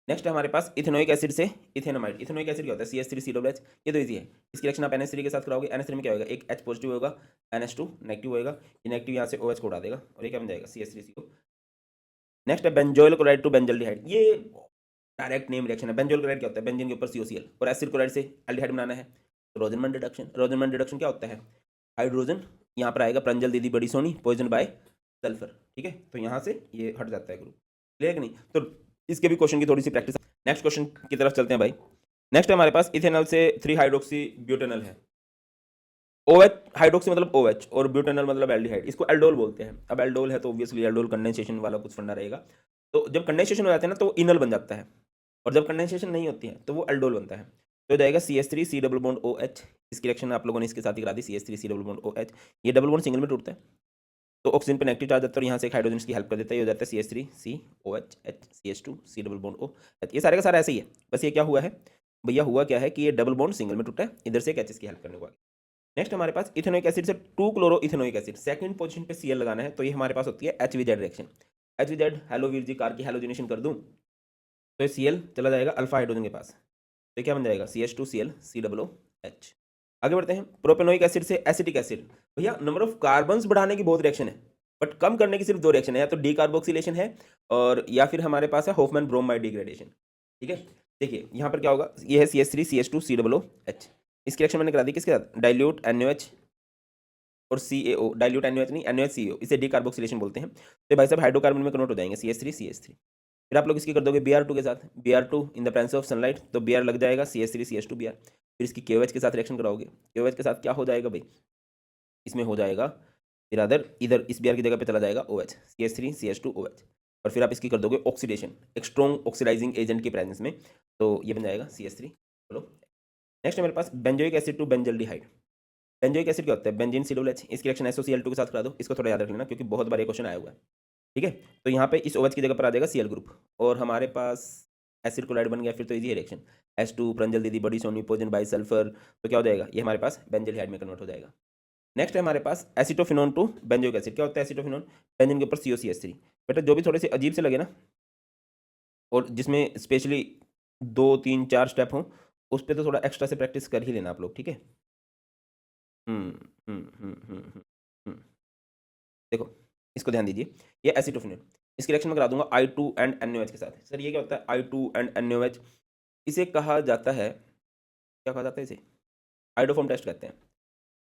नेक्स्ट है हमारे पास इथेनोइक एसिड से इथेनोमाइड। इथेनोइक एसिड क्या होता है, CH3COH। ये तो इजी है। इसकी रिएक्शन आप NH3 के साथ कराओगे, NH3 में क्या होगा, एक H पॉजिटिव होगा, NH2 नेगेटिव होगा, ये नेगेटिव यहाँ से OH को उड़ा देगा और ये क्या बन जाएगा, CH3CO। नेक्स्ट है बेंजोइल क्लोराइड टू बेंजल्डिहाइड। ये डायरेक्ट नेम रिएक्शन है। बेंजोइल क्लोराइड क्या होता है, बेंजीन के ऊपर COCl, और एसिड क्लोराइड से एल्डिहाइड बनाना है, तो रोजनमैन रिडक्शन। रोजनमैन रिडक्शन क्या होता है, हाइड्रोजन यहाँ पर आएगा, प्रंजल दीदी बड़ी सोनी, पॉइजन बाय सल्फर, ठीक है। तो यहाँ से ये हट जाता है ग्रुप, क्लियर कि नहीं। तो इसके भी क्वेश्चन की थोड़ी सी प्रैक्टिस। नेक्स्ट क्वेश्चन की तरफ चलते हैं भाई। नेक्स्ट है हमारे पास इथेनॉल से 3 हाइड्रोक्सी ब्यूटेनॉल है। OH हाइड्रोक्सी मतलब OH और ब्यूटेनॉल मतलब एल्डिहाइड, इसको एल्डोल बोलते हैं। अब एल्डोल है तो ऑब्वियसली एल्डोल कंडेंसेशन वाला कुछ फंडा रहेगा। तो जब कंडेंसेशन हो जाता है ना तो इनल बन जाता है, और जब कंडेंसेशन नहीं होती है तो वो एल्डोल बनता है। तो हो जाएगा CH3 C double bond OH। इसकी रिएक्शन आप लोगों ने इसके साथ ही करा दी, CH3 C double bond OH। ये डबल बॉन्ड सिंगल में टूटता है, तो ऑक्सीजन पे नेगेटिव चार्ज आता है और यहाँ से एक हाइड्रोजन की हेल्प कर देता है, ये हो जाता है CH3 COH H CH2 C double bond OH। ये सारे का सारा ऐसे ही है, बस ये क्या हुआ है भैया, हुआ क्या है कि ये डबल बॉन्ड सिंगल में टूटा है, इधर से एक H की हेल्प करने को आ गया। नेक्स्ट हमारे पास इथेनोइक एसिड से 2 chloro ethanoic acid, second position पे Cl लगाना है, तो ये हमारे पास होती है HVZ reaction. HVZ hello Veer ji, car की हेलोजिनेशन कर दूं तो ये Cl चला जाएगा अल्फा हाइड्रोजन के पास, तो क्या बन जाएगा CH2Cl COOH। आगे बढ़ते हैं प्रोपेनोइक एसिड से एसिटिक एसिड। भैया नंबर ऑफ कार्बन्स बढ़ाने की बहुत रिएक्शन है, बट कम करने की सिर्फ 2 रिएक्शन है, या तो डीकार्बोक्सिलेशन है और या फिर हमारे पास है होफमैन ब्रोमाइड डिग्रेडेशन, ठीक है। देखिए यहाँ पर क्या होगा, ये है CH3 CH2 COOH। इसकी रिएक्शन मैंने करा दी किसके साथ, डाइल्यूट NaOH और CaO, डाइल्यूट NaOH नहीं NaOH, इसे डीकार्बोक्सिलेशन बोलते हैं। तो भाई साहब हाइड्रोकार्बन में कन्वर्ट हो जाएंगे CH3 CH3। फिर आप लोग इसकी कर दोगे Br2 के साथ, Br2 in the presence of sunlight, तो Br लग जाएगा CH3 CH2 Br। फिर इसकी KOH के साथ रिएक्शन कराओगे, KOH के साथ क्या हो जाएगा भाई, इसमें हो जाएगा फिर इधर इस Br की जगह पे चला जाएगा OH, CH3 CH2 OH। और फिर आप इसकी कर दोगे ऑक्सीडेशन, एक स्ट्रॉन्ग ऑक्सीडाइजिंग एजेंट की प्रेजेंस में, तो ये बन जाएगा CH3। चलो नेक्स्ट है मेरे पास benzoic acid to benzaldehyde. Benzoic acid क्या होता है, बेंजीन COOH। इसकी रिएक्शन SOCl2 के साथ करा दो, इसको थोड़ा याद रख लेना क्योंकि बहुत बार ये क्वेश्चन आया हुआ है। ठीक है। तो यहाँ पे इस OH की जगह पर आ जाएगा Cl ग्रुप और हमारे पास एसिड क्लोराइड बन गया। फिर तो इजी है रिएक्शन, H2 प्रंजल दीदी बड़ी सोनी पोजन बाई सल्फर, तो क्या हो जाएगा, ये हमारे पास बेंजल्डिहाइड में कन्वर्ट हो जाएगा। नेक्स्ट है हमारे पास एसिटोफिनोन टू बेंजोइक एसिड। क्या होता है एसिटोफिनोन, बेंजीन के ऊपर COCH3। बेटा जो भी थोड़े से अजीब से लगे ना और जिसमें स्पेशली 2 3 4 स्टेप हों, उस पे तो थोड़ा एक्स्ट्रा से प्रैक्टिस कर ही लेना आप लोग, ठीक है। हम्म हम्म हम्म हम्म हम्म हम्म। देखो इसको ध्यान दीजिए, ये एसिटोफिनोन, इसकी रिएक्शन में करा दूंगा I2 एंड NaOH के साथ। सर ये क्या होता है I2 एंड NaOH, इसे कहा जाता है, क्या कहा जाता है इसे, हाइड्रोफॉर्म टेस्ट कहते हैं।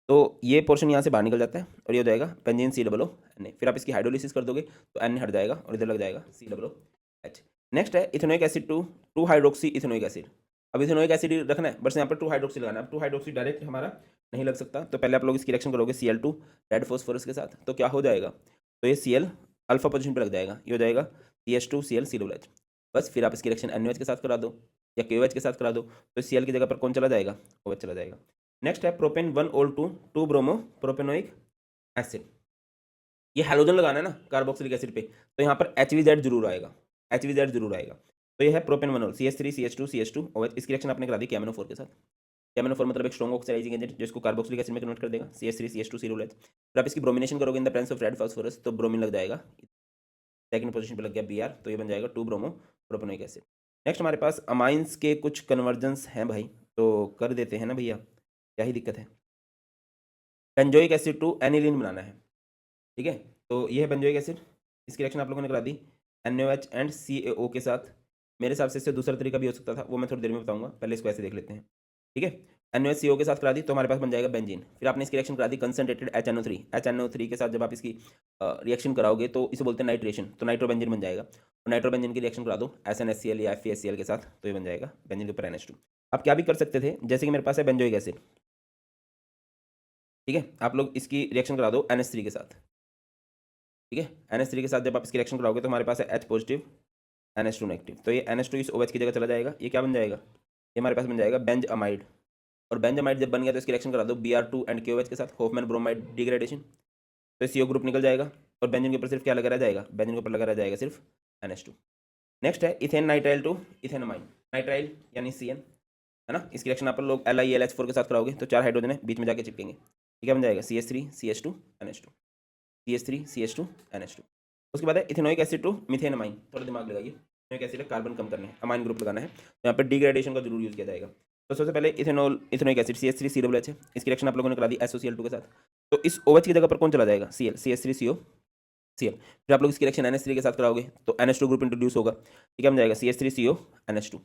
तो ये पोर्शन यहाँ से बाहर निकल जाता है और ये हो जाएगा बेंजीन COO, फिर आप इसकी हाइड्रोलिसिस कर दोगे तो N हट जाएगा और इधर लग जाएगा COOH। नेक्स्ट है ethanoic acid to 2 hydroxy ethanoic acid. अब इथेनोइक एसिड रखना है, बस यहाँ पर 2 हाइड्रोक्सी लगाना है। अब 2 हाइड्रोक्सी डायरेक्ट हमारा नहीं लग सकता, तो पहले आप लोग इसकी रिएक्शन करोगे Cl2 रेड फॉस्फोरस के साथ, तो क्या हो जाएगा, तो ये Cl अल्फा पोजीशन पर लग जाएगा, ये हो जाएगा CH2Cl COOH। बस फिर आप इसकी रिएक्शन NaOH के साथ करा दो या KOH के साथ करा दो, तो Cl की जगह पर कौन चला जाएगा, OH चला जाएगा। नेक्स्ट है प्रोपेन 1 2 ब्रोमो प्रोपेनोइक एसिड। ये हैलोजन लगाना है ना कार्बोक्सिलिक एसिड पे, तो यहाँ पर HVZ जरूर आएगा, HVZ जरूर आएगा। तो ये है propane 1 CH3 CH2 CH2 OH। इसकी रिएक्शन आपने करा दी KMnO4 के साथ। KMnO4 मतलब एक स्ट्रॉन्ग ऑक्सीडाइजिंग एजेंट जो इसको कार्बोक्सिलिक एसिड में कन्वर्ट कर देगा, CH3 CH2 COOH। फिर आप इसकी ब्रोमिनेशन करोगे in the presence of red phosphorus, तो ब्रोमीन लग जाएगा, सेकंड पोजीशन पे लग गया Br, तो ये बन जाएगा 2 ब्रोमो प्रोपेनोइक एसिड। नेक्स्ट हमारे पास अमाइंस के कुछ कन्वर्जन्स हैं भाई, तो कर देते हैं ना भैया, क्या ही दिक्कत है। बेंजोइक एसिड टू एनिलीन बनाना है, ठीक है। तो ये है बेंजोइक एसिड, इसकी रिएक्शन आप लोगों ने करा दी NaOH एंड CaO के साथ। मेरे हिसाब से इससे दूसरा तरीका भी हो सकता था, वो मैं थोड़ी देर में बताऊंगा, पहले इसको ऐसे देख लेते हैं, ठीक है। NaOH CO के साथ करा दी तो हमारे पास बन जाएगा बेंजीन। फिर आपने इसकी रिएक्शन करा दी कंसनट्रेटेड HNO3 के साथ। जब आप इसकी रिएक्शन कराओगे तो इसे बोलते हैं नाइट्रेशन, तो नाइट्रोबेंजीन बन जाएगा। और नाइट्रोबेंजीन की रिएक्शन करा दो SnHCl या FeHCl के साथ, तो ये बन जाएगा बेंजीन के ऊपर NH2। आप क्या भी कर सकते थे, जैसे कि मेरे पास है बेंजोइक एसिड, ठीक है, आप लोग इसकी रिएक्शन करा दो NH3 के साथ, ठीक है। NH3 के साथ जब आप इसकी रिएक्शन कराओगे तो हमारे पास है H पॉजिटिव NH2 नेगेटिव, तो ये NH2 इस OH की जगह चला जाएगा, ये क्या बन जाएगा, ये हमारे पास बन जाएगा बेंज अमाइड। और बेंज अमाइड जब बन गया तो इसकी रिएक्शन करा दो Br2 एंड KOH के साथ, होफमैन ब्रोमाइड डिग्रेडेशन, तो CO ग्रुप निकल जाएगा और बेंजीन के ऊपर सिर्फ क्या लगा रह जाएगा, बेंजीन के ऊपर लगा रह जाएगा सिर्फ NH2। नेक्स्ट है इथेन नाइट्राइल टू इथेनमाइन, नाइट्राइल यानी CN, है ना। इसकी रिएक्शन आप लोग LiAlH4 के साथ कराओगे तो 4 हाइड्रोजन है बीच में जाके चिपकेंगे, ठीक है, बन जाएगा CH3 CH2 NH2, CH3 CH2 NH2। उसके बाद है इथेनोइक एसिड टू मिथेनमाइन, थोड़ा दिमाग लगाइए, इथेनोइक एसिड है कार्बन कम करने हैं, अमाइन ग्रुप लगाना है, तो यहाँ पर डिग्रेडेशन का जरूर यूज किया जाएगा। तो सबसे पहले इथेनोइक एसिड CH3 COOH है, इसकी रिएक्शन आप लोगों ने करा दी SOCl2 के साथ, तो इस OH की जगह पर कौन चला जाएगा, Cl CH3CO Cl। फिर आप लोग इसकी रिएक्शन NH3 के साथ कराओगे तो NH2 ग्रुप इंट्रोड्यूस होगा, ठीक है, बन जाएगा CH3CO NH2।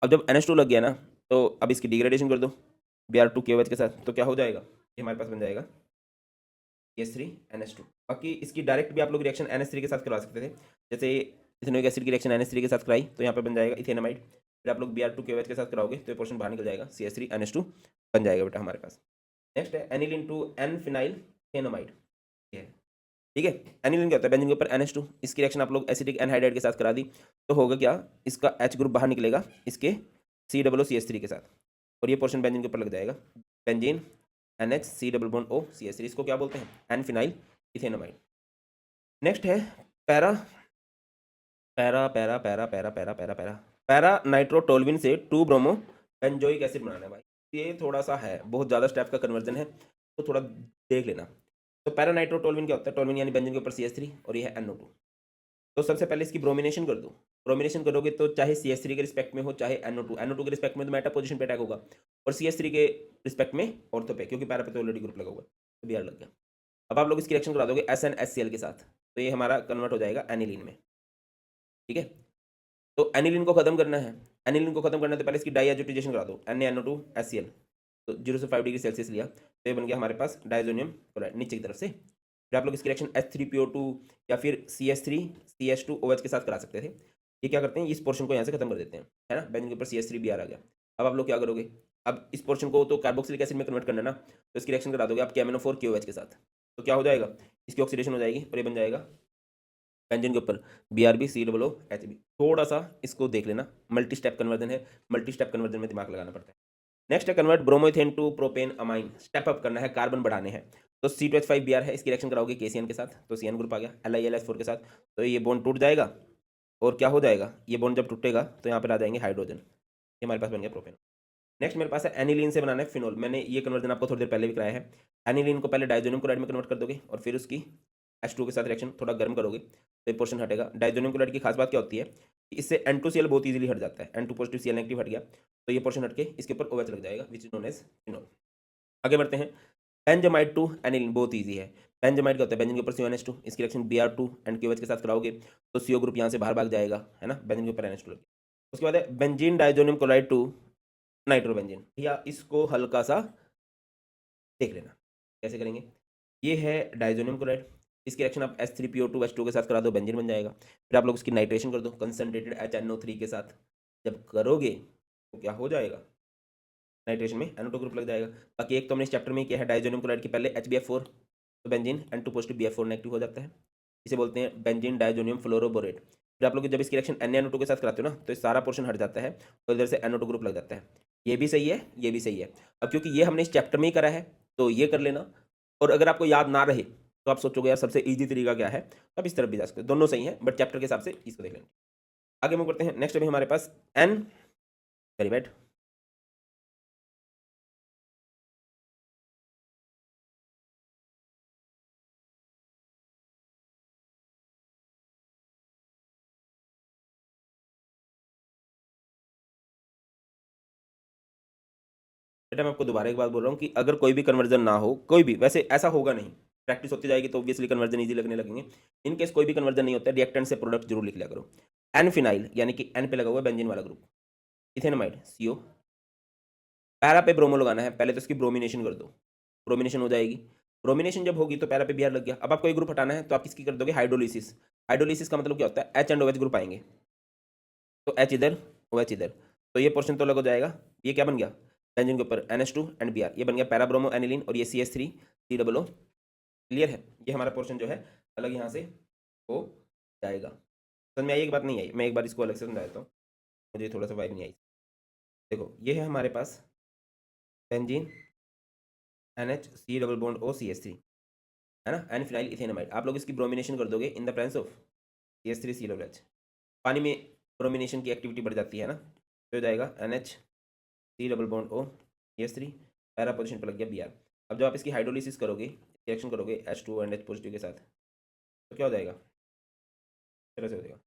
अब जब NH2 लग गया ना, तो अब इसकी डिग्रेडेशन कर दो Br2 KOH के साथ, तो क्या हो जाएगा, ये हमारे पास बन जाएगा CH3 NH2। बाकी इसकी डायरेक्ट भी आप लोग रिएक्शन NH3 के साथ करवा सकते थे, जैसे इथेनोइक एसिड की रिएक्शन NH3 के साथ कराई तो यहाँ पे बन जाएगा इथेनामाइड। फिर आप लोग Br2 KOH के साथ कराओगे तो ये पोर्शन बाहर निकल जाएगा, CH3 NH2 बन जाएगा बेटा हमारे पास। नेक्स्ट है एनिलीन टू एन फिनाइल थेनामाइड, ठीक है। एनिलीन क्या होता है, बेंजीन के ऊपर NH2, इसकी रिएक्शन आप लोग एसिटिक एनहाइड्राइड के साथ करा दी तो होगा क्या, इसका H ग्रुप बाहर निकलेगा इसके COOCH3 के साथ और ये पोर्शन बेंजीन के ऊपर लग जाएगा, बेंजीन NH C+O CH3, इसको क्या बोलते हैं, एन फिनाइल इथेनामाइड। नेक्स्ट है para para para para para para para para para nitrotoluene से 2 ब्रोमो बेंजोइक एसिड बनाना है भाई। ये थोड़ा सा है, बहुत ज़्यादा स्टेप का कन्वर्जन है, तो थोड़ा देख लेना। तो पैरा नाइट्रोटोल्विन क्या होता है, टोल्विन यानी बेंजीन के ऊपर CH3 और ये है NO2। तो सबसे पहले इसकी ब्रोमिनेशन कर दो, ब्रोमिनेशन करोगे तो चाहे CH3 के रिस्पेक्ट में हो चाहे NO2 के रिस्पेक्ट में तो मेटा पोजीशन पे अटैक होगा और CH3 के रिस्पेक्ट में ऑर्थो पे, क्योंकि पैरा पे तो ऑलरेडी ग्रुप लगा हुआ है, तो Br लग गया। अब आप लोग इसकी रिएक्शन करा दोगे SnHCl के साथ, तो ये हमारा कन्वर्ट हो जाएगा एनिलीन में, ठीक है। तो एनिलीन को खत्म करना है, एनिलीन को खत्म करने से पहले इसकी डाइएजुटाइजेशन करा दो NaNO2HCl, तो 0 से 5 डिग्री सेल्सियस लिया तो ये बन गया हमारे पास डाइजोनियम क्लोराइड नीचे की तरफ से। फिर आप लोग इसकी रिएक्शन H3PO2 या फिर CH3CH2OH के साथ करा सकते थे। ये क्या करते हैं, इस पोर्शन को यहाँ से खत्म कर देते हैं, है ना, बेंजीन के ऊपर CH3Br आ गया। अब आप लोग क्या करोगे, अब इस पोर्शन को तो कार्बोक्सिलिक एसिड में कन्वर्ट करना ना, तो इसकी रिएक्शन करा दोगे आप KMnO4 KOH के साथ, तो क्या हो जाएगा, इसकी ऑक्सीडेशन हो जाएगी और ये बन जाएगा बेंजीन के ऊपर BrB COOHB। थोड़ा सा इसको देख लेना, मल्टी स्टेप कन्वर्जन है, मल्टी स्टेप कन्वर्जन में दिमाग लगाना पड़ता है। नेक्स्ट है convert bromoethane to propane amine, step up करना है, कार्बन बढ़ाने हैं। तो C2H5Br है, इसकी रिएक्शन कराओगे KCN के साथ तो CN ग्रुप आ गया LiLH4 के साथ, तो ये बॉन्ड टूट जाएगा और क्या हो जाएगा, ये बॉन्ड जब टूटेगा तो यहाँ पर आ जाएंगे हाइड्रोजन, ये हमारे पास बन गया प्रोपेनॉल। नेक्स्ट मेरे पास है एनिलीन से बनाना है फिनोल। मैंने ये कन्वर्जन आपको थोड़ी देर पहले भी कराया है। एनिलीन को पहले डाइजोनियम क्लोराइड में कन्वर्ट कर दोगे और फिर उसकी H2 के साथ रिएक्शन थोड़ा गर्म करोगे तो ये पोर्शन हटेगा। डाइजोनियम क्लोराइड की खास बात क्या होती है कि इससे N2Cl बहुत इजीली हट जाता है, N2 पॉजिटिव Cl नेगेटिव हट गया तो ये पोर्शन हट के इसके ऊपर OH लग जाएगा which is known as phenol. आगे बढ़ते हैं, बेंजामाइड टू एनिलीन बहुत ईजी है। बेंजामाइड क्या होता है, बेंजीन के ऊपर CONH2, इसकी रिएक्शन Br2 एंड KOH के साथ कराओगे तो CO ग्रुप यहाँ से बाहर भाग जाएगा, है ना, बेंजीन के ऊपर NH2 लग गया। उसके बाद है benzene diazonium chloride to nitrobenzene, या इसको हल्का सा देख लेना कैसे करेंगे। ये है डाइजोनियम क्लोराइड, इसकी रिएक्शन आप H3PO2H2 के साथ करा दो, बेंजीन बन जाएगा। फिर आप लोग इसकी नाइट्रेशन कर दो कंसनट्रेटेड HNO3 के साथ, जब करोगे तो क्या हो जाएगा, नाइट्रेशन में NO2 ग्रुप लग जाएगा। बाकी एक तो हमने इस चैप्टर में किया है डाइजोनियम क्लोराइड के पहले HBF4 तो benzene N2 positive BF4 negative हो जाता है, इसे बोलते हैं बेंजीन डाइजोनियम फ्लोरोबोरेट। फिर आप लोग जब इसकी रिएक्शन NaNO2 के साथ कराते हो ना तो ये सारा पोर्शन हट जाता है और इधर से NO2 ग्रुप लग जाता है। ये भी सही है, ये भी सही है। अब क्योंकि ये हमने इस चैप्टर में ही करा है तो ये कर लेना, और अगर आपको याद ना रहे तो आप सोचोगे यार सबसे ईजी तरीका क्या है, तो आप इस तरफ भी जा सकते हो, दोनों सही हैं बट चैप्टर के हिसाब से इसको देख लेंगे। आगे मूव करते हैं। नेक्स्ट अभी हमारे पास N वेरी बैड, बेटा मैं आपको दोबारा एक बात बोल रहा हूँ कि अगर कोई भी कन्वर्जन ना हो, कोई भी, वैसे ऐसा होगा नहीं, प्रैक्टिस होती जाएगी तो ऑब्वियसली कन्वर्जन इजी लगने लगेंगे। इन केस कोई भी कन्वर्जन नहीं होता है, रिएक्टेंट से प्रोडक्ट जरूर लिख लिया करो। एन फिनाइल यानी कि एन पे लगा हुआ बेंजीन वाला ग्रुप, इथेनमाइड CO, पैरा पे ब्रोमो लगाना है, पहले तो इसकी ब्रोमिनेशन कर दो, ब्रोमिनेशन हो जाएगी। ब्रोमिनेशन जब होगी तो पैरा पे Br लग गया। अब आपको एक ग्रुप हटाना है तो आप किसकी कर दोगे, हाइड्रोलिसिस। हाइड्रोलिसिस का मतलब क्या होता है, H एंड OH ग्रुप आएंगे, तो H इधर OH इधर, तो ये पोर्शन तो अलग हो जाएगा। ये क्या बन गया, बेंजीन के ऊपर NH2 एंड Br, ये बन गया पैरा ब्रोमो एनिलीन, और ये CH3 COO। क्लियर है, ये हमारा पोर्शन जो है अलग यहाँ से हो जाएगा। समझ में आई एक बात, नहीं आई, मैं एक बार इसको अलग से समझा देता हूँ, मुझे थोड़ा सा वाइब नहीं आई। देखो ये है हमारे पास benzene NH C double bond O CH3, है ना, एन फिनाइल इथेनामाइड। आप लोग इसकी ब्रोमिनेशन कर दोगे in the presence of CH3 COOH, पानी में ब्रोमिनेशन की एक्टिविटी बढ़ जाती है ना, तो हो जाएगा NH C double bond O CH3, para position पर लग गया Br। अब जब आप इसकी हाइड्रोलिसिस करोगे, रिएक्शन करोगे H2 एंड H पॉजिटिव के साथ, तो क्या हो जाएगा, तरह से हो जाएगा,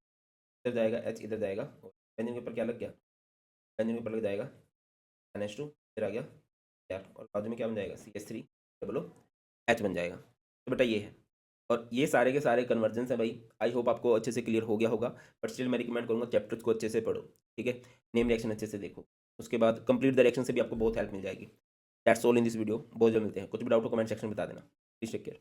इधर जाएगा H, इधर जाएगा, बेंजीन के ऊपर क्या लग गया, बेंजीन के ऊपर लग जाएगा NH2, इधर आ गया Br, और बाजू में क्या बन जाएगा CH3 डबल OH बन जाएगा। तो बेटा ये है, और ये सारे के सारे कन्वर्जेंस हैं भाई। आई होप आपको अच्छे से क्लियर हो गया होगा, बट स्टिल मैं रिकमेंड करूँगा चैप्टर्स को अच्छे से पढ़ो, ठीक है, नेम रिएक्शन अच्छे से देखो, उसके बाद कंप्लीट द रिएक्शन से भी आपको बहुत हेल्प मिल जाएगी। That's all in this video, बहुत जल्द मिलते हैं। कुछ भी डाउट हो कमेंट सेक्शन में बता देना। Please take care.